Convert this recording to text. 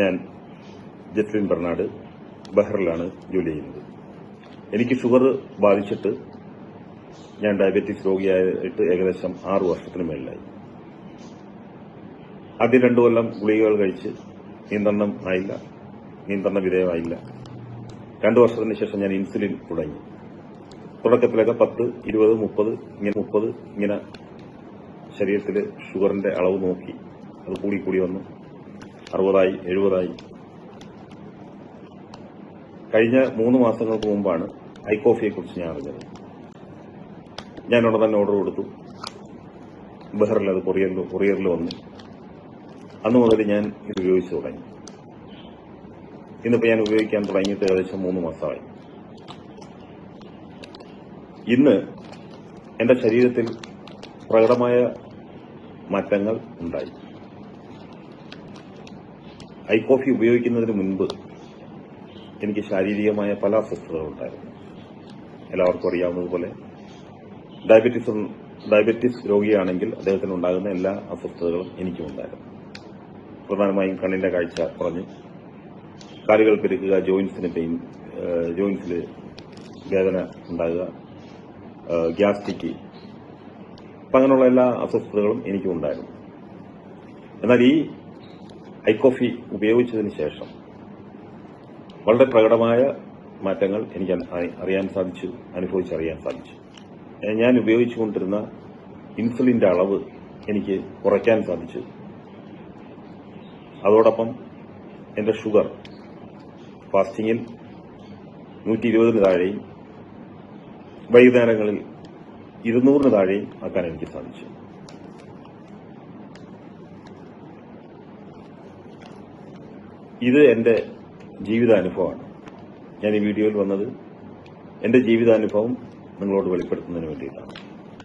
ഞാൻ ജസ്ലിൻ ബെർണാഡ് ബഹ്റിലാണ് ജോലി ചെയ്യുന്നത്. എനിക്ക് ഷുഗർ ബാധിച്ചിട്ട് ഞാൻ ഡയബറ്റീസ് രോഗിയായിട്ട് ഏകദേശം 6 വർഷത്തിന് മേളിലായി. ആദ്യം 2 കൊല്ലം ഗുളികകൾ കഴിച്ച് നിയന്ത്രണ വിധേയമായില്ല. 2 വർഷത്തിന് ശേഷം ഞാൻ ഇൻസുലിൻ തുടങ്ങി. തുടക്കത്തിലൊക്കെ 10, 20, 30 ഇങ്ങനെ ശരീരത്തിൽ ഷുഗറിന്റെ അളവ് നോക്കി അത് കൂടി വന്നു 60ആയി 70ആയി. കഴിഞ്ഞ 3 മാസങ്ങൾക്ക് മുമ്പാണ് ഐക്കോഫിയെക്കുറിച്ച് ഞാൻ അറിഞ്ഞത്. ഞാൻ ഉടനെ തന്നെ ഓർഡർ കൊടുത്തു. ബഹ്റിൽ അത് കൊറിയറിൽ വന്നു. അന്നു മുതൽ ഞാൻ ഇത് ഉപയോഗിച്ചു തുടങ്ങി. ഇന്നിപ്പോൾ ഞാൻ ഉപയോഗിക്കാൻ തുടങ്ങിയിട്ട് ഏകദേശം 3 മാസമായി. ഇന്ന് എന്റെ ശരീരത്തിൽ പ്രകടമായ മാറ്റങ്ങൾ ഉണ്ടായി. ഐക്കോഫി ഉപയോഗിക്കുന്നതിന് മുൻപ് എനിക്ക് ശാരീരികമായ പല അസ്വസ്ഥതകളുണ്ടായിരുന്നു. എല്ലാവർക്കും അറിയാവുന്നതുപോലെ ഡയബറ്റിസ് രോഗിയാണെങ്കിൽ അദ്ദേഹത്തിന് ഉണ്ടാകുന്ന എല്ലാ അസ്വസ്ഥതകളും എനിക്കും ഉണ്ടായിരുന്നു. പ്രധാനമായും കണ്ണിന്റെ കാഴ്ച കുറഞ്ഞ്, കാലുകൾ പെരുക്കുക, ജോയിന്റ്സിൽ വേദന ഉണ്ടാകുക, ഗ്യാസ്ട്രിക്, അപ്പം അങ്ങനെയുള്ള എല്ലാ അസ്വസ്ഥതകളും എനിക്കും ഉണ്ടായിരുന്നു. എന്നാൽ ഈ ഐക്കോഫി ഉപയോഗിച്ചതിന് ശേഷം വളരെ പ്രകടമായ മാറ്റങ്ങൾ എനിക്ക് അനുഭവിച്ചറിയാൻ സാധിച്ചു. ഞാൻ ഉപയോഗിച്ചുകൊണ്ടിരുന്ന ഇൻസുലിന്റെ അളവ് എനിക്ക് കുറയ്ക്കാൻ സാധിച്ചു. അതോടൊപ്പം എന്റെ ഷുഗർ ഫാസ്റ്റിംഗിൽ 120 താഴെയും വൈകുന്നേരങ്ങളിൽ 200 താഴെയും ആക്കാൻ എനിക്ക് സാധിച്ചു. ഇത് എന്റെ ജീവിതാനുഭവമാണ്. ഞാൻ ഈ വീഡിയോയിൽ വന്നത് എന്റെ ജീവിതാനുഭവം നിങ്ങളോട് വെളിപ്പെടുത്തുന്നതിന് വേണ്ടിയിട്ടാണ്.